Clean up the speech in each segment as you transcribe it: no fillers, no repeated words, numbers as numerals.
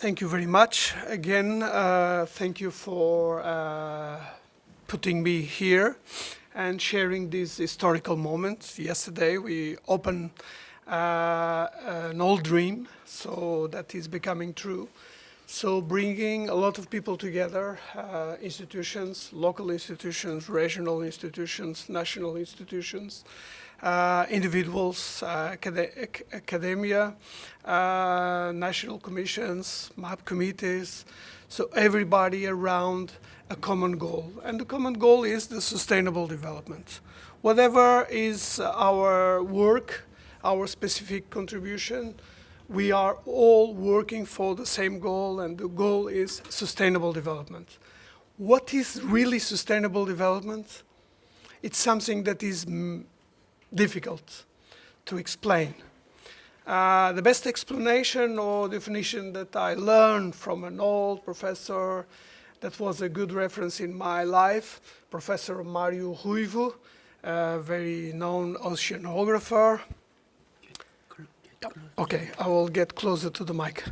Thank you very much. Again, thank you for putting me here and sharing these historical moments. Yesterday we opened an old dream, so that is becoming true. So bringing a lot of people together, institutions, local institutions, regional institutions, national institutions, individuals, academia, national commissions, map committees, so everybody around a common goal. And the common goal is the sustainable development. Whatever is our work, our specific contribution, we are all working for the same goal, and the goal is sustainable development. What is really sustainable development? It's something that is difficult to explain. The best explanation or definition that I learned from an old professor that was a good reference in my life, Professor Mario Ruivo, a very known oceanographer. Okay, I will get closer to the mic.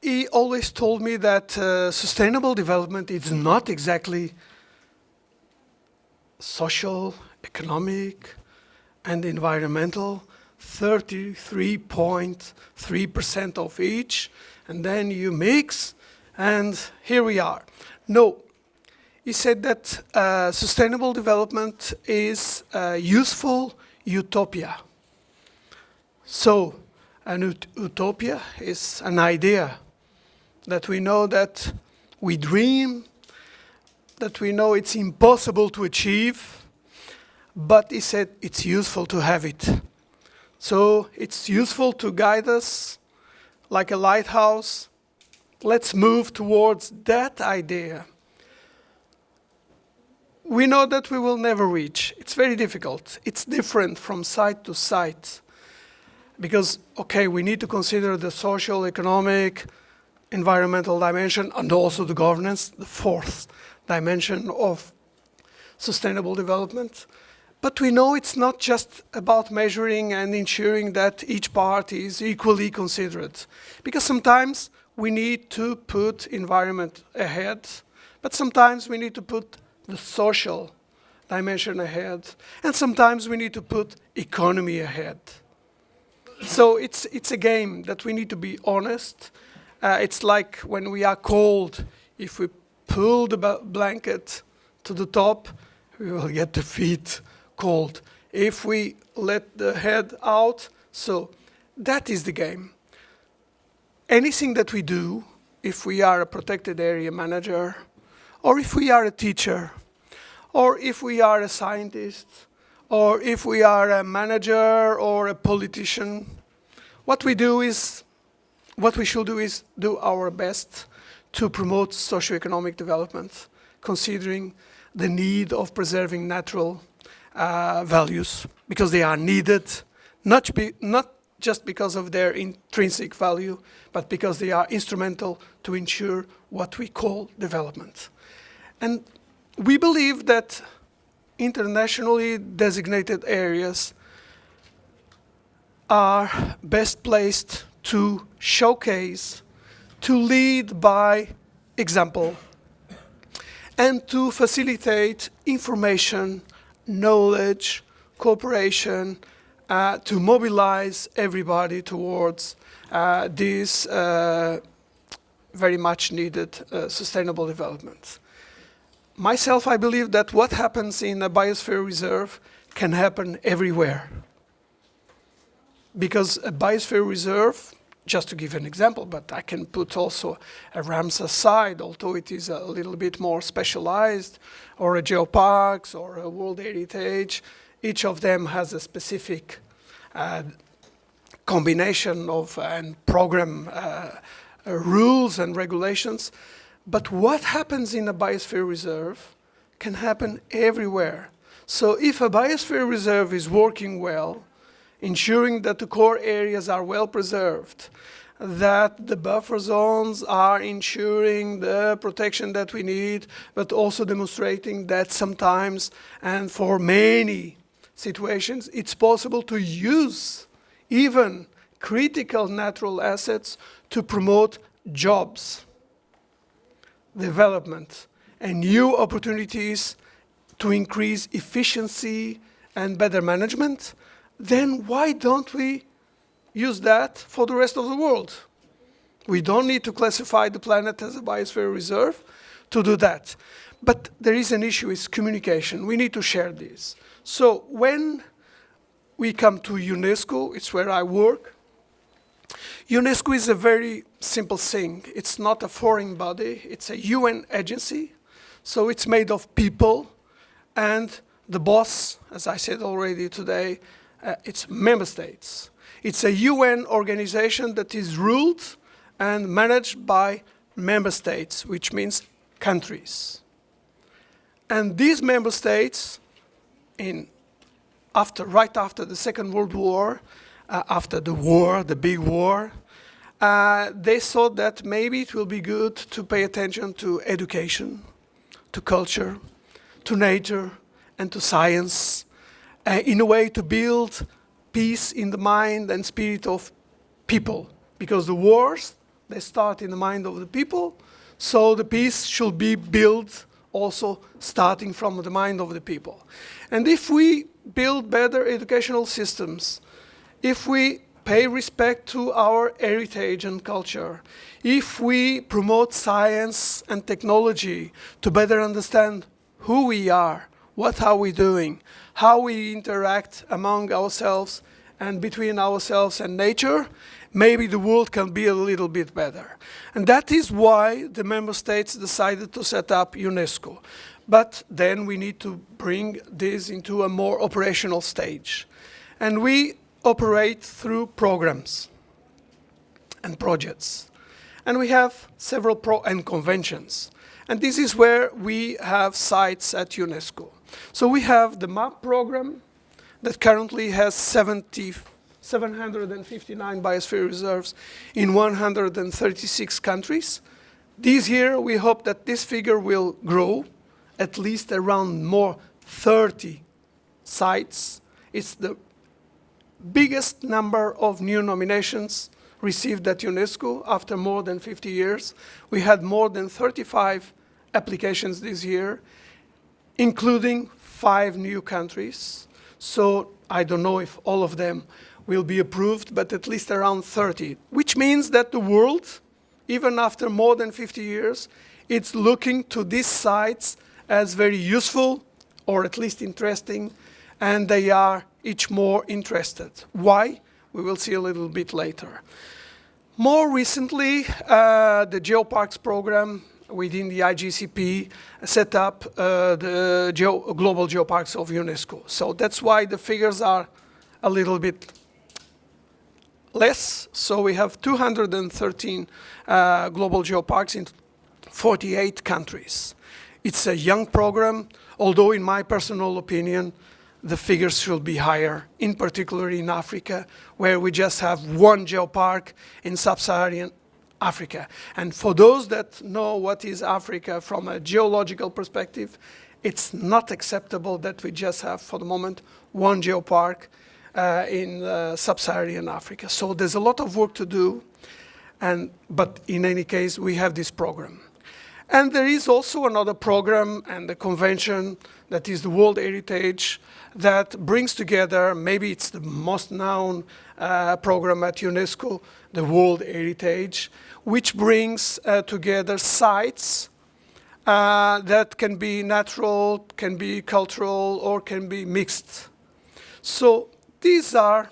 He always told me that sustainable development is not exactly social, economic, and environmental, 33.3% of each, and then you mix, and here we are. No, he said that sustainable development is a useful utopia. So, an utopia is an idea that we know that we dream, that we know it's impossible to achieve, but he said it's useful to have it. So it's useful to guide us like a lighthouse. Let's move towards that idea. We know that we will never reach. It's very difficult. It's different from site to site. Because, okay, we need to consider the social, economic, environmental dimension, and also the governance, the fourth dimension of sustainable development. But we know it's not just about measuring and ensuring that each part is equally considered. Because sometimes we need to put environment ahead, but sometimes we need to put the social dimension ahead, and sometimes we need to put economy ahead. So it's a game that we need to be honest. It's like when we are cold, if we pull the blanket to the top, we will get the feet cold. If we let the head out, so that is the game. Anything that we do, if we are a protected area manager, or if we are a teacher, or if we are a scientist, or if we are a manager or a politician, what we should do is do our best to promote socioeconomic development, considering the need of preserving natural values, because they are needed, not just because of their intrinsic value, but because they are instrumental to ensure what we call development. And we believe that internationally designated areas are best placed to showcase, to lead by example, and to facilitate information, knowledge, cooperation, to mobilize everybody towards this very much needed sustainable development. Myself, I believe that what happens in a biosphere reserve can happen everywhere. Because a biosphere reserve, just to give an example, but I can put also a Ramsar site, although it is a little bit more specialized, or a geoparks, or a World Heritage. Each of them has a specific combination of and program rules and regulations. But what happens in a biosphere reserve can happen everywhere. So if a biosphere reserve is working well, ensuring that the core areas are well preserved, that the buffer zones are ensuring the protection that we need, but also demonstrating that sometimes, and for many situations, it's possible to use even critical natural assets to promote jobs, development, and new opportunities to increase efficiency and better management, then why don't we use that for the rest of the world? We don't need to classify the planet as a biosphere reserve to do that. But there is an issue, it's communication. We need to share this. So when we come to UNESCO, it's where I work. UNESCO is a very simple thing. It's not a foreign body, it's a UN agency. So it's made of people, and the boss, as I said already today, it's member states. It's a UN organization that is ruled and managed by member states, which means countries. And these member states, right after the Second World War, after the big war, they thought that maybe it will be good to pay attention to education, to culture, to nature, and to science, in a way to build peace in the mind and spirit of people. Because the wars, they start in the mind of the people, so the peace should be built also starting from the mind of the people. And if we build better educational systems, if we pay respect to our heritage and culture, if we promote science and technology to better understand who we are, what are we doing, how we interact among ourselves and between ourselves and nature, maybe the world can be a little bit better. And that is why the member states decided to set up UNESCO. But then we need to bring this into a more operational stage. And we operate through programs and projects. And we have several conventions. And this is where we have sites at UNESCO. So we have the MAP program that currently has 759 biosphere reserves in 136 countries. This year, we hope that this figure will grow at least around more 30 sites. It's the biggest number of new nominations received at UNESCO after more than 50 years. We had more than 35 applications this year, including 5 new countries. So I don't know if all of them will be approved, but at least around 30, which means that the world, even after more than 50 years, it's looking to these sites as very useful, or at least interesting, and they are each more interested. Why? We will see a little bit later. More recently, the Geoparks program within the IGCP set up the Global Geoparks of UNESCO. So that's why the figures are a little bit less. So we have 213 global geoparks in 48 countries. It's a young program, although in my personal opinion, the figures should be higher, in particular in Africa, where we just have 1 geopark in sub-Saharan Africa. And for those that know what is Africa from a geological perspective, it's not acceptable that we just have, for the moment, 1 geopark in sub-Saharan Africa. So there's a lot of work to do, but in any case, we have this program. And there is also another program and the convention that is the World Heritage that brings together, maybe it's the most known program at UNESCO, the World Heritage, which brings together sites that can be natural, can be cultural, or can be mixed. So these are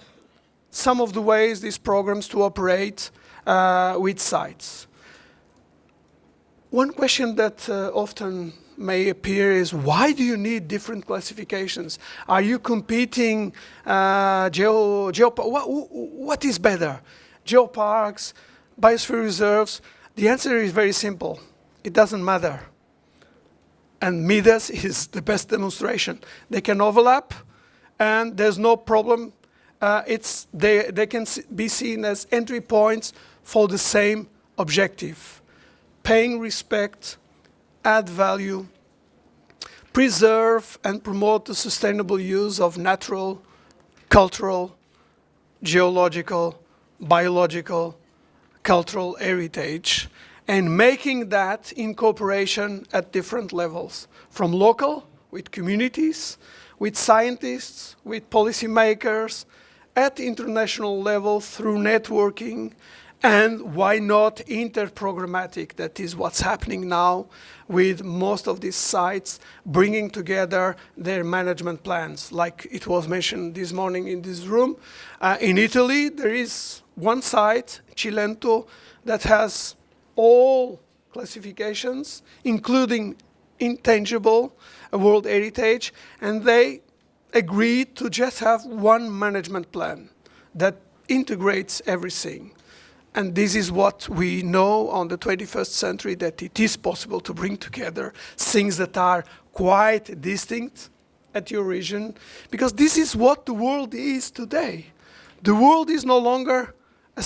some of the ways these programs to operate with sites. One question that often may appear is, why do you need different classifications? Are you competing? What is better? Geoparks, biosphere reserves? The answer is very simple. It doesn't matter. And Midas is the best demonstration. They can overlap, and there's no problem. They can be seen as entry points for the same objective. Paying respect, add value, preserve and promote the sustainable use of natural, cultural, geological biological, cultural heritage, and making that in cooperation at different levels, from local, with communities, with scientists, with policymakers, at international level through networking, and why not interprogrammatic? That is what's happening now with most of these sites bringing together their management plans. Like it was mentioned this morning in this room, in Italy there is one site, Cilento, that has all classifications, including intangible World Heritage, and they agreed to just have one management plan that integrates everything. And this is what we know on the 21st century, that it is possible to bring together things that are quite distinct at your region, because this is what the world is today. The world is no longer a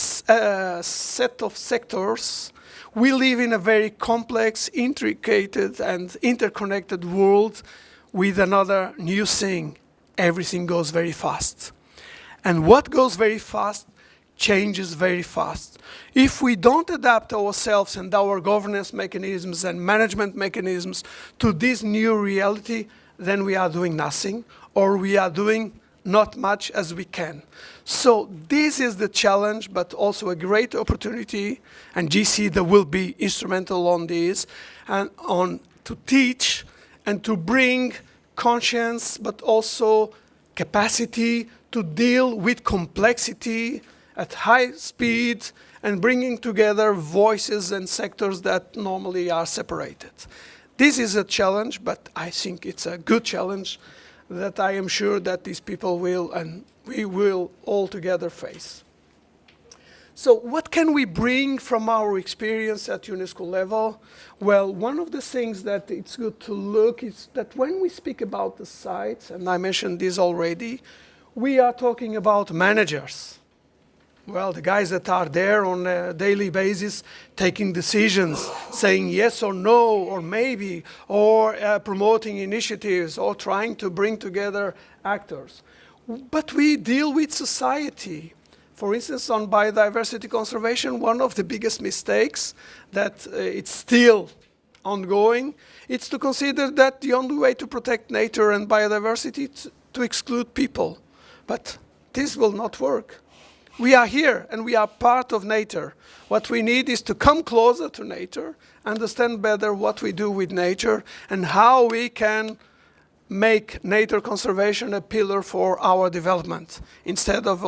set of sectors. We live in a very complex, intricate, and interconnected world with another new thing. Everything goes very fast. And what goes very fast changes very fast. If we don't adapt ourselves and our governance mechanisms and management mechanisms to this new reality, then we are doing nothing, or we are doing not much as we can. So this is the challenge, but also a great opportunity, and GCIDA will be instrumental on this, and on to teach and to bring conscience, but also capacity to deal with complexity at high speed, and bringing together voices and sectors that normally are separated. This is a challenge, but I think it's a good challenge that I am sure that these people will, and we will all together face. So what can we bring from our experience at UNESCO level? Well, one of the things that it's good to look is that when we speak about the sites, and I mentioned this already, we are talking about managers. Well, the guys that are there on a daily basis taking decisions, saying yes or no, or maybe, or promoting initiatives, or trying to bring together actors. But we deal with society. For instance, on biodiversity conservation, one of the biggest mistakes that it's still ongoing, it's to consider that the only way to protect nature and biodiversity is to exclude people. But this will not work. We are here and we are part of nature. What we need is to come closer to nature, understand better what we do with nature, and how we can make nature conservation a pillar for our development, instead of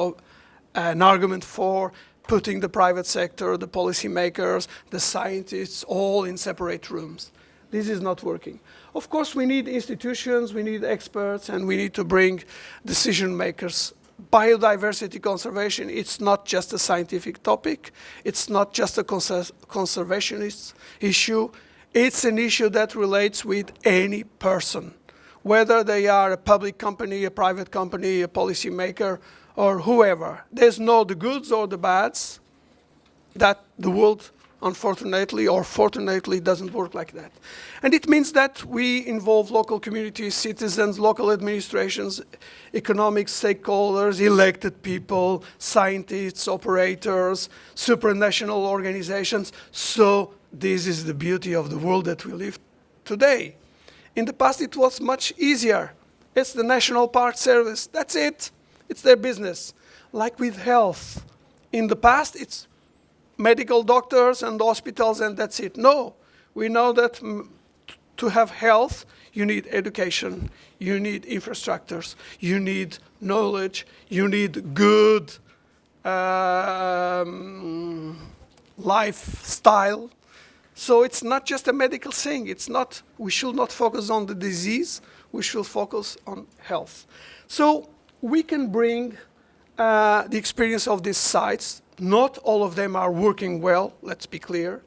an argument for putting the private sector, the policymakers, the scientists all in separate rooms. This is not working. Of course, we need institutions, we need experts, and we need to bring decision makers. Biodiversity conservation, it's not just a scientific topic, it's not just a conservationist issue, it's an issue that relates with any person, whether they are a public company, a private company, a policymaker, or whoever. There's no the goods or the bads. That the world, unfortunately or fortunately, doesn't work like that. And it means that we involve local communities, citizens, local administrations, economic stakeholders, elected people, scientists, operators, supranational organizations. So this is the beauty of the world that we live today. In the past, it was much easier. It's the National Park Service. That's it. It's their business. Like with health. In the past, it's medical doctors and hospitals, and that's it. No, we know that to have health, you need education, you need infrastructures, you need knowledge, you need good lifestyle. So it's not just a medical thing. It's not. We should not focus on the disease. We should focus on health. So we can bring the experience of these sites. Not all of them are working well, let's be clear,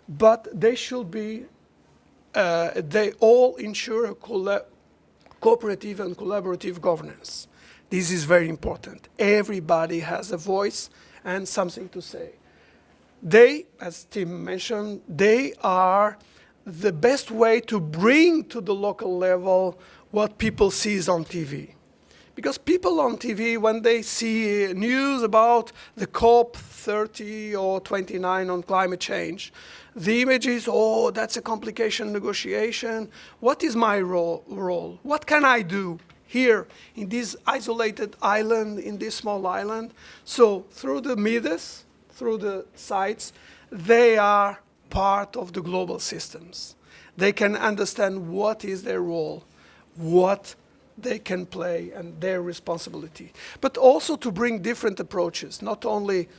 but they should be, they all ensure a cooperative and collaborative governance. This is very important. Everybody has a voice and something to say. They, as Tim mentioned, they are the best way to bring to the local level what people see on TV. Because people on TV, when they see news about the COP 30 or 29 on climate change, the image is, oh, that's a complication negotiation. What is my role? What can I do here in this isolated island, in this small island? So through the Midas, through the sites, they are part of the global systems. They can understand what is their role, what they can play, and their responsibility. But also to bring different approaches, not only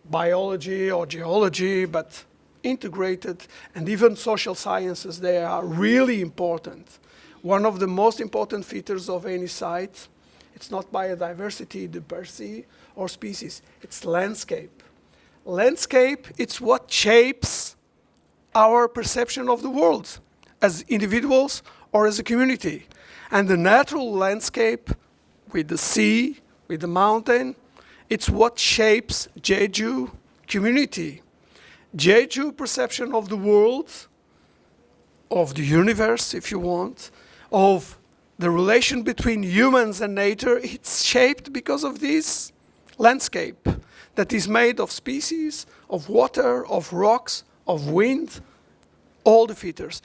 biology or geology, but integrated, and even social sciences. They are really important. One of the most important features of any site, it's not biodiversity per se or species, it's landscape. Landscape, it's what shapes our perception of the world as individuals or as a community. And the natural landscape with the sea, with the mountain, it's what shapes Jeju community. Jeju perception of the world, of the universe, if you want, of the relation between humans and nature, it's shaped because of this landscape that is made of species, of water, of rocks, of wind, all the features.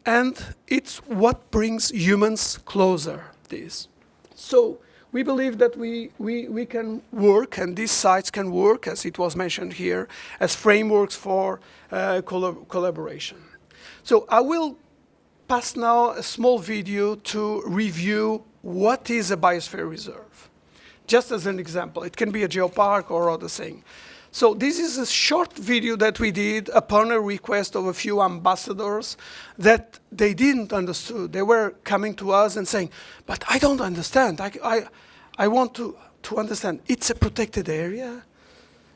And it's what brings humans closer, this. So we believe that we can work, and these sites can work, as it was mentioned here, as frameworks for collaboration. So I will pass now a small video to review what is a biosphere reserve. Just as an example, it can be a geopark or other thing. So this is a short video that we did upon a request of a few ambassadors that they didn't understand. They were coming to us and saying, but I don't understand. I want to understand. It's a protected area.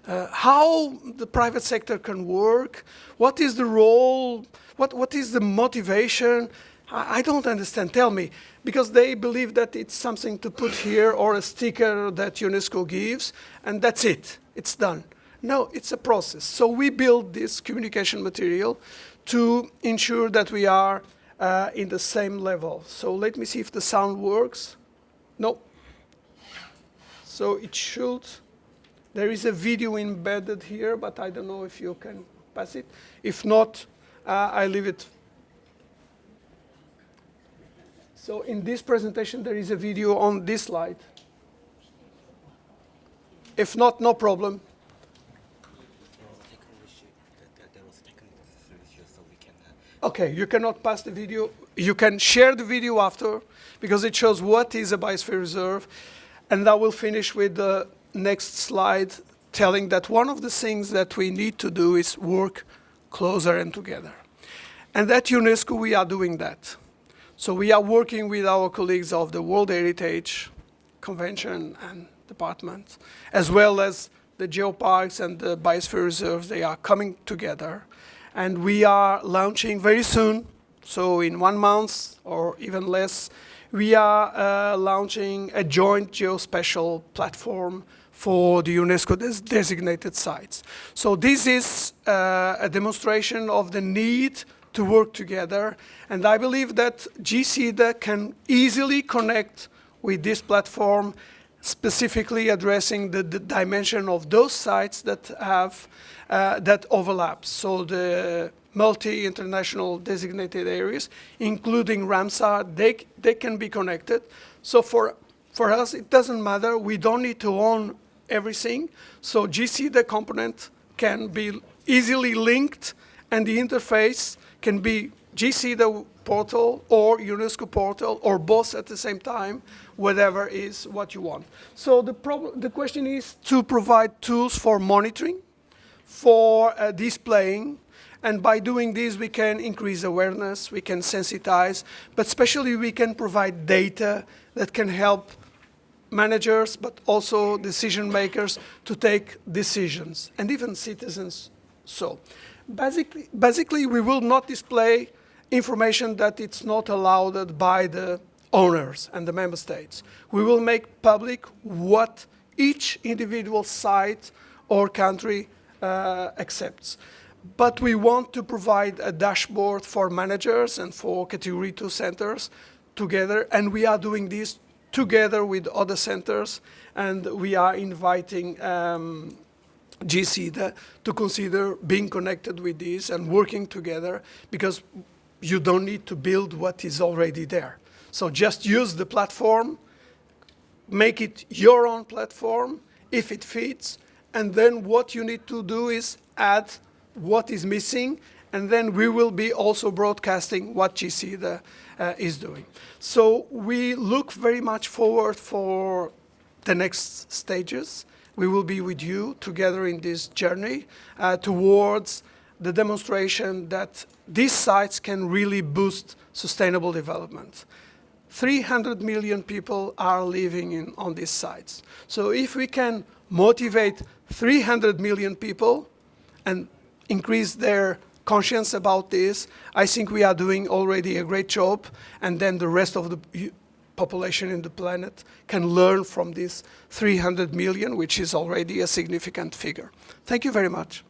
How the private sector can work. What is the role? What is the motivation? I don't understand. Tell me. Because they believe that it's something to put here or a sticker that UNESCO gives, and that's it. It's done. No, it's a process. So we build this communication material to ensure that we are in the same level. So let me see if the sound works. No. So it should. There is a video embedded here, but I don't know if you can pass it. If not, I leave it. So in this presentation, there is a video on this slide. If not, no problem. Okay, you cannot pass the video. You can share the video after, because it shows what is a biosphere reserve. And I will finish with the next slide, telling that one of the things that we need to do is work closer and together. And at UNESCO, we are doing that. So we are working with our colleagues of the World Heritage Convention and Department, as well as the geoparks and the biosphere reserves. They are coming together. And we are launching very soon, so in 1 month or even less, we are launching a joint geospatial platform for the UNESCO designated sites. So this is a demonstration of the need to work together, and I believe that GCIDA can easily connect with this platform, specifically addressing the dimension of those sites that have that overlaps. So the multi-international designated areas, including Ramsar, they can be connected. So for us, it doesn't matter. We don't need to own everything. So GCIDA component can be easily linked, and the interface can be GCIDA portal or UNESCO portal or both at the same time, whatever is what you want. So the question is to provide tools for monitoring, for displaying, and by doing this we can increase awareness, we can sensitize, but especially we can provide data that can help managers but also decision makers to take decisions, and even citizens. So basically we will not display information that it's not allowed by the owners and the member states. We will make public what each individual site or country accepts. But we want to provide a dashboard for managers and for Category 2 centers together, and we are doing this together with other centers, and we are inviting GCIDA to consider being connected with this and working together, because you don't need to build what is already there. So just use the platform, make it your own platform if it fits, and then what you need to do is add what is missing, and then we will be also broadcasting what GCIDA is doing. So we look very much forward for the next stages. We will be with you together in this journey towards the demonstration that these sites can really boost sustainable development. 300 million people are living on these sites. So if we can motivate 300 million people and increase their conscience about this, I think we are doing already a great job, and then the rest of the population in the planet can learn from this 300 million, which is already a significant figure. Thank you very much.